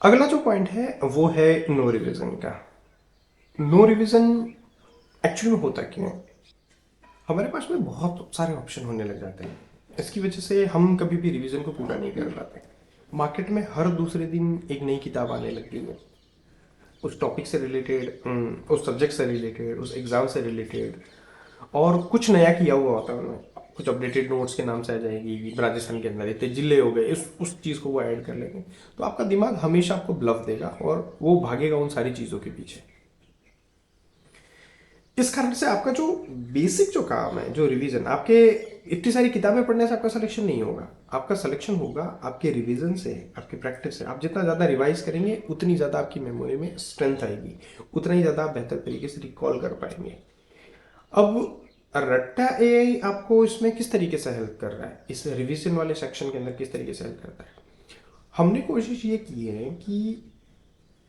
अगला जो पॉइंट है वो है नो रिविजन का। नो रिविजन एक्चुअली में होता क्यों है? हमारे पास में बहुत सारे ऑप्शन होने लग जाते हैं। इसकी वजह से हम कभी भी रिवीजन को पूरा नहीं कर पाते। मार्केट में हर दूसरे दिन एक नई किताब आने लग गई है, उस टॉपिक से रिलेटेड, उस सब्जेक्ट से रिलेटेड, उस एग्जाम से रिलेटेड, और कुछ नया किया हुआ होता है उन्होंने। कुछ अपडेटेड नोट्स के नाम से आ जाएगी, राजस्थान के अंदर इतने जिले हो गए, इस उस चीज़ को वो ऐड कर लेंगे। तो आपका दिमाग हमेशा आपको ब्लफ देगा और वो भागेगा उन सारी चीज़ों के पीछे। इस कारण से आपका जो बेसिक जो काम है, जो रिवीजन, आपके इतनी सारी किताबें पढ़ने से आपका सिलेक्शन नहीं होगा। आपका सिलेक्शन होगा आपके रिवीजन से, आपकी प्रैक्टिस से। आप जितना ज़्यादा रिवाइज करेंगे उतनी ज़्यादा आपकी मेमोरी में स्ट्रेंथ आएगी, उतना ही ज़्यादा आप बेहतर तरीके से रिकॉल कर पाएंगे। अब रट्टा एआई आपको इसमें किस तरीके से हेल्प कर रहा है, इस रिवीजन वाले सेक्शन के अंदर किस तरीके से हेल्प करता है? हमने कोशिश ये की है कि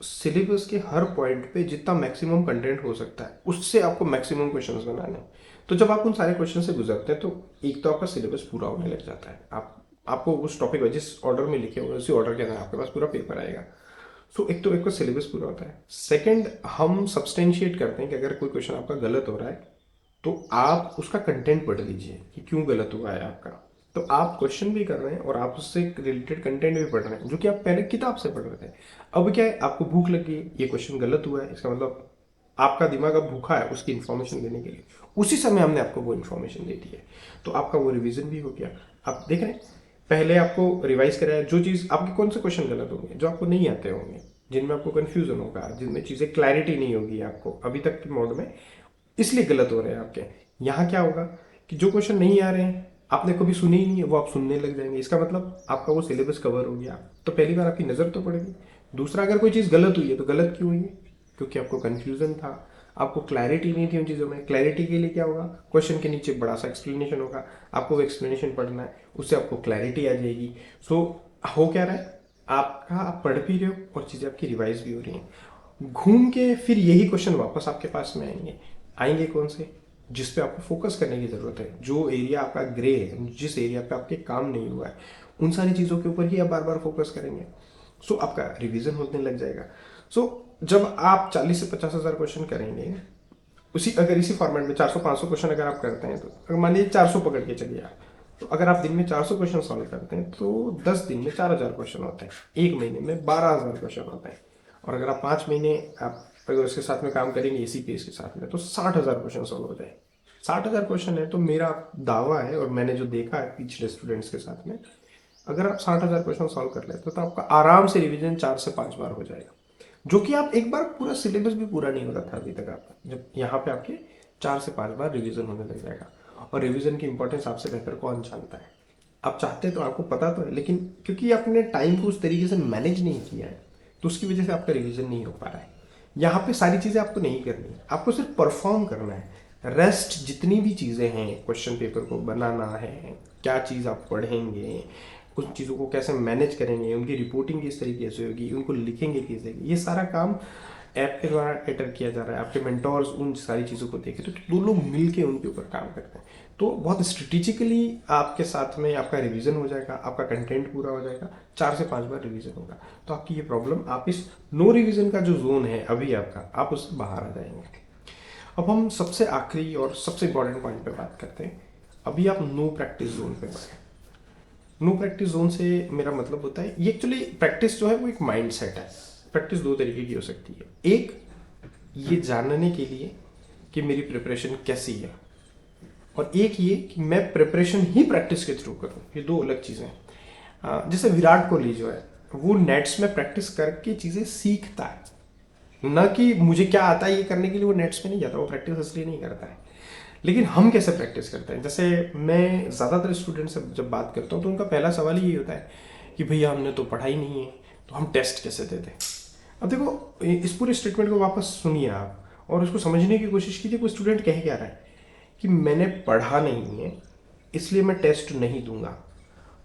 सिलेबस के हर पॉइंट पे जितना मैक्सिमम कंटेंट हो सकता है उससे आपको मैक्सिमम क्वेश्चंस बनाने हैं। तो जब आप उन सारे क्वेश्चन से गुजरते हैं तो एक तो आपका सिलेबस पूरा होने लग जाता है। आपको उस टॉपिक में जिस ऑर्डर में लिखे हुए उसी ऑर्डर के अंदर आपके पास पूरा पेपर आएगा। सो एक तो एक सिलेबस पूरा होता है। सेकंड, हम सब्सटेंशिएट करते हैं कि अगर कोई क्वेश्चन आपका गलत हो रहा है तो आप उसका कंटेंट पढ़ लीजिए कि क्यों गलत हुआ है आपका। तो आप क्वेश्चन भी कर रहे हैं और आप उससे रिलेटेड कंटेंट भी पढ़ रहे हैं जो कि आप पहले किताब से पढ़ रहे थे। अब क्या है, आपको भूख लगी, ये क्वेश्चन गलत हुआ है, इसका मतलब आपका दिमाग अब भूखा है उसकी इन्फॉर्मेशन देने के लिए। उसी समय हमने आपको वो इन्फॉर्मेशन दे दी है, तो आपका वो रिवीजन भी हो गया। आप देख रहे हैं, पहले आपको रिवाइज कराया, जो चीज़ आपके कौन से क्वेश्चन गलत होंगे, जो आपको नहीं आते होंगे, जिनमें आपको कन्फ्यूजन होगा, जिनमें चीज़ें क्लैरिटी नहीं होगी आपको अभी तक के मोड में, इसलिए गलत हो रहे हैं आपके। यहाँ क्या होगा कि जो क्वेश्चन नहीं आ रहे हैं, आपने कभी सुने ही नहीं है, वो आप सुनने लग जाएंगे। इसका मतलब आपका वो सिलेबस कवर हो गया। तो पहली बार आपकी नज़र तो पड़ेगी। दूसरा, अगर कोई चीज़ गलत हुई है तो गलत क्यों हुई है? क्योंकि आपको कन्फ्यूजन था, आपको क्लैरिटी नहीं थी उन चीज़ों में। क्लैरिटी के लिए क्या होगा, क्वेश्चन के नीचे बड़ा सा एक्सप्लेनेशन होगा, आपको वो एक्सप्लेनेशन पढ़ना है, उससे आपको क्लैरिटी आ जाएगी। सो हो क्या रहा है, आपका आप पढ़ भी रहे हो और चीज़ें आपकी रिवाइज भी हो रही हैं। घूम के फिर यही क्वेश्चन वापस आपके पास में आएंगे। आएंगे कौन से, जिस पे आपको फोकस करने की ज़रूरत है, जो एरिया आपका ग्रे है, जिस एरिया पे आपके काम नहीं हुआ है, उन सारी चीज़ों के ऊपर ही आप बार बार फोकस करेंगे। सो आपका रिवीजन होने लग जाएगा। सो जब आप 40 से 50 हज़ार क्वेश्चन करेंगे, अगर इसी फॉर्मेट में 400-500 क्वेश्चन अगर आप करते हैं, तो अगर मान लीजिए 400 पकड़ के चलिए आप, तो अगर आप दिन में 400 क्वेश्चन सॉल्व करते हैं तो 10 दिन में 4000 क्वेश्चन होते हैं, एक महीने में 12000 क्वेश्चन होते हैं। और अगर आप 5 महीने आप अगर उसके साथ में काम करेंगे इसी पेस के साथ में, तो 60,000 क्वेश्चन सॉल्व हो जाए। 60,000 क्वेश्चन है तो मेरा दावा है, और मैंने जो देखा है पिछले स्टूडेंट्स के साथ में, अगर आप 60,000 क्वेश्चन सॉल्व कर लेते तो आपका आराम से रिवीजन 4 से 5 बार हो जाएगा। जो कि आप एक बार पूरा सिलेबस भी पूरा नहीं होता था अभी तक आपका, जब यहाँ पे आपके 4 से 5 बार रिवीजन होने लग जाएगा। और रिवीजन की इंपॉर्टेंस आपसे बेहतर कौन जानता है? आप चाहते तो, आपको पता तो है, लेकिन क्योंकि आपने टाइम को उस तरीके से मैनेज नहीं किया है तो उसकी वजह से आपका रिवीजन नहीं हो पा रहा है। यहाँ पे सारी चीज़ें आपको नहीं करनी है, आपको सिर्फ परफॉर्म करना है। रेस्ट जितनी भी चीज़ें हैं, क्वेश्चन पेपर को बनाना है, क्या चीज़ आप पढ़ेंगे, उन चीज़ों को कैसे मैनेज करेंगे, उनकी रिपोर्टिंग किस तरीके से होगी, उनको लिखेंगे किस तरीके, ये सारा काम ऐप के द्वारा कैटर किया जा रहा है। आपके मेंटोर्स उन सारी चीज़ों को देखे तो दो लोग मिल के उनके ऊपर काम करते हैं। तो बहुत स्ट्रेटेजिकली आपके साथ में आपका रिवीजन हो जाएगा, आपका कंटेंट पूरा हो जाएगा, 4 से 5 बार रिवीजन होगा। तो आपकी ये प्रॉब्लम, आप इस नो रिवीजन का जो जोन है अभी आपका, आप उससे बाहर आ जाएंगे। अब हम सबसे आखिरी और सबसे इंपॉर्टेंट पॉइंट पे बात करते हैं। अभी आप नो प्रैक्टिस जोन पे बात। नो प्रैक्टिस जोन से मेरा मतलब होता है, ये एक्चुअली प्रैक्टिस जो है वो एक माइंड सेट है। प्रैक्टिस दो तरीके की हो सकती है। एक, ये जानने के लिए कि मेरी प्रिपरेशन कैसी है, और एक ये कि मैं प्रिपरेशन ही प्रैक्टिस के थ्रू करूँ। ये दो अलग चीज़ें हैं। जैसे विराट कोहली जो है, वो नेट्स में प्रैक्टिस करके चीज़ें सीखता है, न कि मुझे क्या आता है ये करने के लिए वो नेट्स में नहीं जाता, वो प्रैक्टिस इसलिए नहीं करता है। लेकिन हम कैसे प्रैक्टिस करते हैं? जैसे मैं ज़्यादातर स्टूडेंट से जब बात करता हूँ तो उनका पहला सवाल ही होता है कि भैया हमने तो पढ़ाई नहीं है, तो हम टेस्ट कैसे देते हैं? अब देखो, इस पूरे स्टेटमेंट को वापस सुनिए आप और उसको समझने की कोशिश कीजिए। कोई स्टूडेंट कह क्या रहा है कि मैंने पढ़ा नहीं है इसलिए मैं टेस्ट नहीं दूंगा।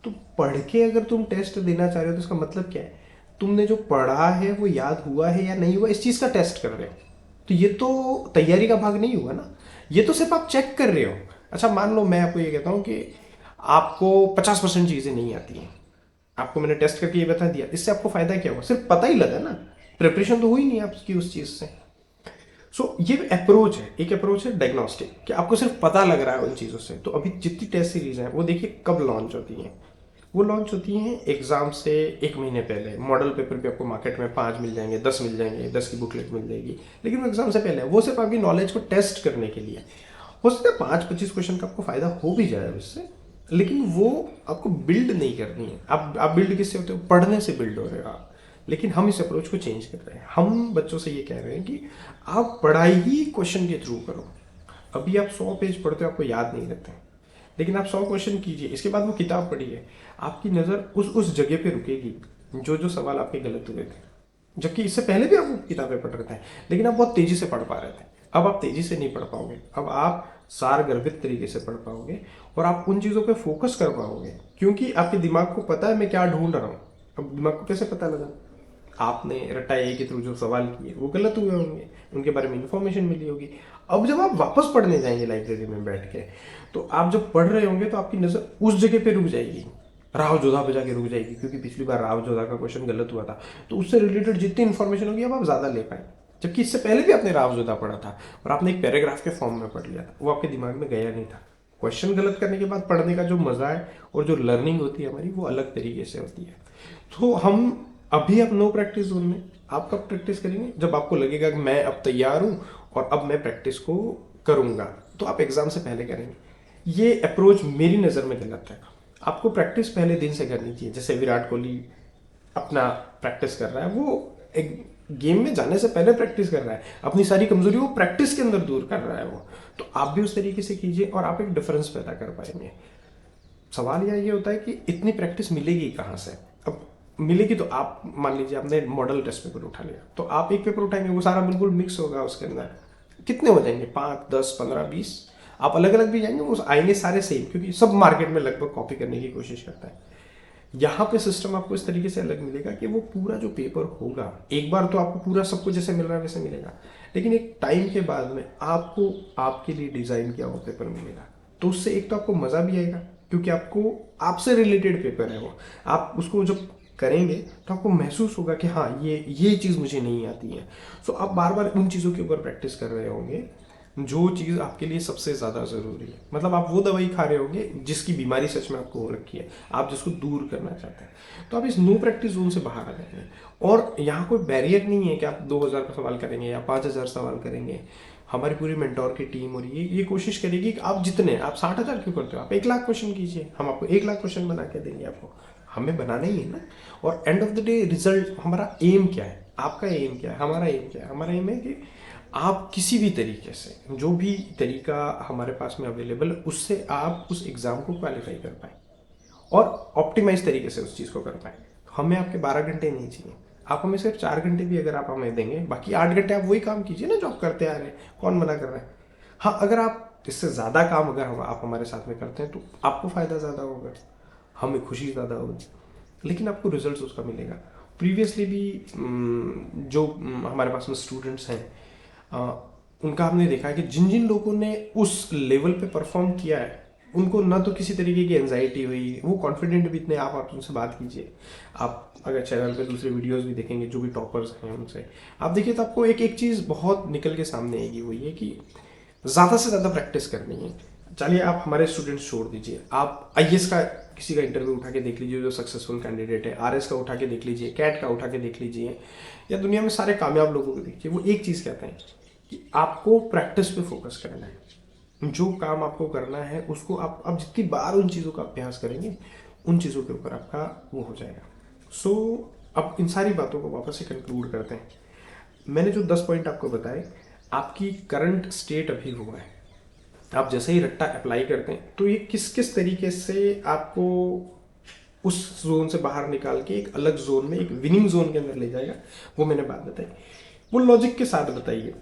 तो पढ़ के अगर तुम टेस्ट देना चाह रहे हो तो इसका मतलब क्या है? तुमने जो पढ़ा है वो याद हुआ है या नहीं हुआ, इस चीज़ का टेस्ट कर रहे हो। तो ये तो तैयारी का भाग नहीं हुआ ना, ये तो सिर्फ आप चेक कर रहे हो। अच्छा, मान लो मैं आपको ये कहता हूँ कि आपको 50% चीज़ें नहीं आती हैं, आपको मैंने टेस्ट करके ये बता दिया, इससे आपको फायदा क्या हुआ? सिर्फ पता ही लगा ना, प्रिपरेशन तो हुई नहीं आपकी उस चीज से। सो ये अप्रोच है, एक अप्रोच है डायग्नोस्टिक, कि आपको सिर्फ पता लग रहा है उन चीज़ों से। तो अभी जितनी टेस्ट सीरीज हैं वो देखिए कब लॉन्च होती हैं। वो लॉन्च होती हैं एग्जाम से 1 महीने पहले। मॉडल पेपर भी आपको मार्केट में 5 मिल जाएंगे, 10 मिल जाएंगे, 10 की बुकलेट मिल जाएगी, लेकिन वो एग्जाम से पहले है। वो सिर्फ आपकी नॉलेज को टेस्ट करने के लिए। हो सकता है 5-25 क्वेश्चन का आपको फायदा हो भी जाए उससे, लेकिन वो आपको बिल्ड नहीं करनी है। आप बिल्ड किससे होते हो? पढ़ने से बिल्ड हो रहे हो आप। लेकिन हम इस अप्रोच को चेंज कर रहे हैं। हम बच्चों से ये कह रहे हैं कि आप पढ़ाई ही क्वेश्चन के थ्रू करो। अभी आप 100 पेज पढ़ते हो, आपको याद नहीं रहते, लेकिन आप 100 क्वेश्चन कीजिए, इसके बाद वो किताब पढ़िए, आपकी नज़र उस जगह पे रुकेगी जो जो सवाल आपके गलत हुए थे। जबकि इससे पहले भी आप वो किताबें पढ़ रहे थे, लेकिन आप बहुत तेजी से पढ़ पा रहे थे। अब आप तेजी से नहीं पढ़ पाओगे, अब आप सार गर्भित तरीके से पढ़ पाओगे और आप उन चीज़ों पे फोकस कर पाओगे, क्योंकि आपके दिमाग को पता है मैं क्या ढूंढ रहा हूँ। अब दिमाग को कैसे पता लगा? आपने रट्टा ए के थ्रू जो सवाल किए वो गलत हुए होंगे, उनके बारे में इंफॉर्मेशन मिली होगी। अब जब आप वापस पढ़ने जाएंगे लाइब्रेरी में बैठ के, तो आप जब पढ़ रहे होंगे तो आपकी नज़र उस जगह पे रुक जाएगी, राव जोधा पे जाके रुक जाएगी, क्योंकि पिछली बार राव जोधा का क्वेश्चन गलत हुआ था, तो उससे रिलेटेड जितनी इन्फॉर्मेशन होगी अब आप ज़्यादा ले पाए। जबकि इससे पहले भी आपने राव जोधा पढ़ा था और आपने एक पैराग्राफ के फॉर्म में पढ़ लिया था, वो आपके दिमाग में गया नहीं था। क्वेश्चन गलत करने के बाद पढ़ने का जो मज़ा है और जो लर्निंग होती है हमारी, वो अलग तरीके से होती है। तो हम अभी आप नो प्रैक्टिस जोन में, आप कब प्रैक्टिस करेंगे? जब आपको लगेगा कि मैं अब तैयार हूं और अब मैं प्रैक्टिस को करूंगा, तो आप एग्जाम से पहले करेंगे। ये अप्रोच मेरी नज़र में गलत है। आपको प्रैक्टिस पहले दिन से करनी चाहिए। जैसे विराट कोहली अपना प्रैक्टिस कर रहा है, वो एक गेम में जाने से पहले प्रैक्टिस कर रहा है, अपनी सारी कमजोरी वो प्रैक्टिस के अंदर दूर कर रहा है वो। तो आप भी उस तरीके से कीजिए और आप एक डिफरेंस पैदा कर पाएंगे। सवाल यह ये होता है कि इतनी प्रैक्टिस मिलेगी कहाँ से? अब मिलेगी तो आप मान लीजिए आपने मॉडल टेस्ट पेपर उठा लिया, तो आप एक पेपर उठाएंगे, वो सारा बिल्कुल मिक्स होगा उसके अंदर। कितने हो जाएंगे? 5, 10, 15, 20। आप अलग अलग भी जाएंगे, वो आएंगे सारे सेम, क्योंकि सब मार्केट में लगभग कॉपी करने की कोशिश करता है। यहाँ पे सिस्टम आपको इस तरीके से अलग मिलेगा कि वो पूरा जो पेपर होगा, एक बार तो आपको पूरा सब कुछ जैसे मिल रहा है वैसे मिलेगा, लेकिन एक टाइम के बाद में आपको आपके लिए डिजाइन किया हुआ पेपर मिलेगा। तो उससे एक तो आपको मजा भी आएगा, क्योंकि आपको आपसे रिलेटेड पेपर है वो। आप उसको जब करेंगे तो आपको महसूस होगा कि हाँ ये चीज़ मुझे नहीं आती है। सो आप बार बार उन चीज़ों के ऊपर प्रैक्टिस कर रहे होंगे जो चीज़ आपके लिए सबसे ज़्यादा ज़रूरी है। मतलब आप वो दवाई खा रहे होंगे जिसकी बीमारी सच में आपको हो रखी है, आप जिसको दूर करना चाहते हैं। तो आप इस नो प्रैक्टिस जोन से बाहर आ जाएंगे। और यहाँ कोई बैरियर नहीं है कि आप 2000 का सवाल करेंगे या 5000 सवाल करेंगे। हमारी पूरी मेंटोर की टीम और ये कोशिश करेगी कि आप जितने, आप 60,000 क्यों करते हो, आप 1 लाख क्वेश्चन कीजिए, हम आपको 1 लाख क्वेश्चन बना के देंगे। आपको हमें बनाना ही है ना। और end of the day result, हमारा एम क्या है, आपका एम क्या है, हमारा एम क्या है? हमारा एम है कि आप किसी भी तरीके से, जो भी तरीका हमारे पास में अवेलेबल है, उससे आप उस एग्ज़ाम को क्वालिफाई कर पाए और ऑप्टिमाइज तरीके से उस चीज़ को कर पाए। हमें आपके 12 घंटे नहीं चाहिए, आप हमें सिर्फ 4 घंटे भी अगर आप हमें देंगे, बाकी 8 घंटे आप वही काम कीजिए ना जो आप करते आ रहे हैं। कौन मना कर रहा है? हाँ, अगर आप इससे ज़्यादा काम अगर आप हमारे साथ में करते हैं तो आपको फ़ायदा ज़्यादा होगा, हमें खुशी ज़्यादा होगी, लेकिन आपको रिजल्ट उसका मिलेगा। प्रीवियसली भी जो हमारे पास में स्टूडेंट्स हैं, उनका हमने देखा है कि जिन जिन लोगों ने उस लेवल पे परफॉर्म किया है, उनको ना तो किसी तरीके की एंजाइटी हुई, वो कॉन्फिडेंट भी इतने। आप उनसे बात कीजिए, आप अगर चैनल पे दूसरे वीडियोस भी देखेंगे जो भी टॉपर्स हैं उनसे आप देखिए, तो आपको एक एक चीज़ बहुत निकल के सामने आएगी। वो ये कि ज़्यादा से ज़्यादा प्रैक्टिस करनी है। चलिए आप हमारे स्टूडेंट्स छोड़ दीजिए, आप आईएएस का किसी का इंटरव्यू उठा के देख लीजिए जो सक्सेसफुल कैंडिडेट है, आरएस का उठा के देख लीजिए, कैट का उठा के देख लीजिए, या दुनिया में सारे कामयाब लोगों को देखिए। वो एक चीज़ कहते हैं कि आपको प्रैक्टिस पे फोकस करना है। जो काम आपको करना है उसको आप जितनी बार उन चीज़ों का अभ्यास करेंगे, उन चीज़ों के ऊपर आपका वो हो जाएगा। सो अब इन सारी बातों को वापस से कंक्लूड करते हैं। मैंने जो 10 पॉइंट आपको बताए, आपकी करंट स्टेट अभी हुआ है। आप जैसे ही रट्टा अप्लाई करते हैं तो ये किस किस तरीके से आपको उस जोन से बाहर निकाल के एक अलग जोन में, एक विनिंग जोन के अंदर ले जाएगा, वो मैंने बात बताई। वो लॉजिक के साथ बताइए,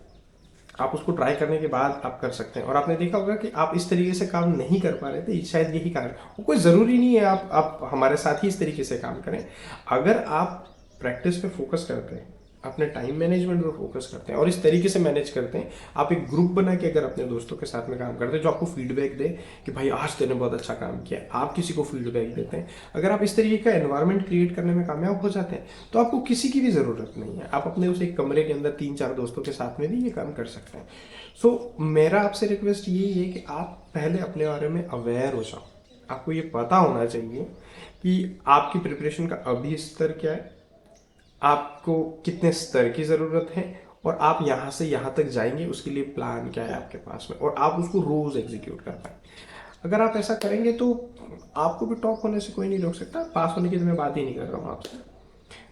आप उसको ट्राई करने के बाद आप कर सकते हैं। और आपने देखा होगा कि आप इस तरीके से काम नहीं कर पा रहे थे, शायद यही कारण। वो कोई ज़रूरी नहीं है आप हमारे साथ ही इस तरीके से काम करें। अगर आप प्रैक्टिस पे फोकस करते हैं अपने टाइम मैनेजमेंट पर फोकस करते हैं और इस तरीके से मैनेज करते हैं। आप एक ग्रुप बना के अगर अपने दोस्तों के साथ में काम करते हैं जो आपको फीडबैक दे कि भाई आज तूने बहुत अच्छा काम किया, आप किसी को फीडबैक देते हैं, अगर आप इस तरीके का एनवायरनमेंट क्रिएट करने में कामयाब हो जाते हैं तो आपको किसी की भी ज़रूरत नहीं है। आप अपने उस एक कमरे के अंदर 3-4 दोस्तों के साथ में भी ये काम कर सकते हैं। सो मेरा आपसे रिक्वेस्ट यही है कि आप पहले अपने बारे में अवेयर हो जाओ। आपको ये पता होना चाहिए कि आपकी प्रिपरेशन का अभी स्तर क्या है, आपको कितने स्तर की ज़रूरत है, और आप यहाँ से यहाँ तक जाएंगे उसके लिए प्लान क्या है आपके पास में, और आप उसको रोज़ एग्जीक्यूट कर पाए। अगर आप ऐसा करेंगे तो आपको भी टॉप होने से कोई नहीं रोक सकता। पास होने की तो मैं बात ही नहीं कर रहा हूँ आपसे,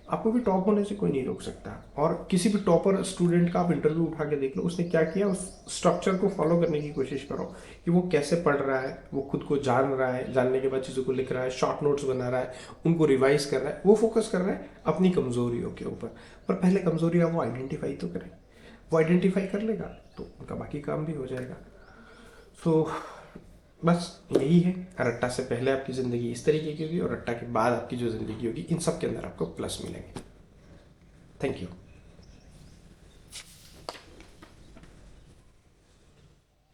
आपको भी टॉप होने से कोई नहीं रोक सकता। और किसी भी टॉपर स्टूडेंट का आप इंटरव्यू उठा के देख लो, उसने क्या किया, उस स्ट्रक्चर को फॉलो करने की कोशिश करो कि वो कैसे पढ़ रहा है, वो खुद को जान रहा है, जानने के बाद चीज़ों को लिख रहा है, शॉर्ट नोट्स बना रहा है, उनको रिवाइज कर रहा है, वो फोकस कर रहा है अपनी कमजोरियों के ऊपर। पर पहले कमजोरियाँ वो आइडेंटिफाई तो करें, वो आइडेंटिफाई कर लेगा तो उनका बाकी काम भी हो जाएगा। सो बस यही है, रट्टा से पहले आपकी ज़िंदगी इस तरीके की होगी और रट्टा के बाद आपकी जो ज़िंदगी होगी, इन सब के अंदर आपको प्लस मिलेंगे। Thank you.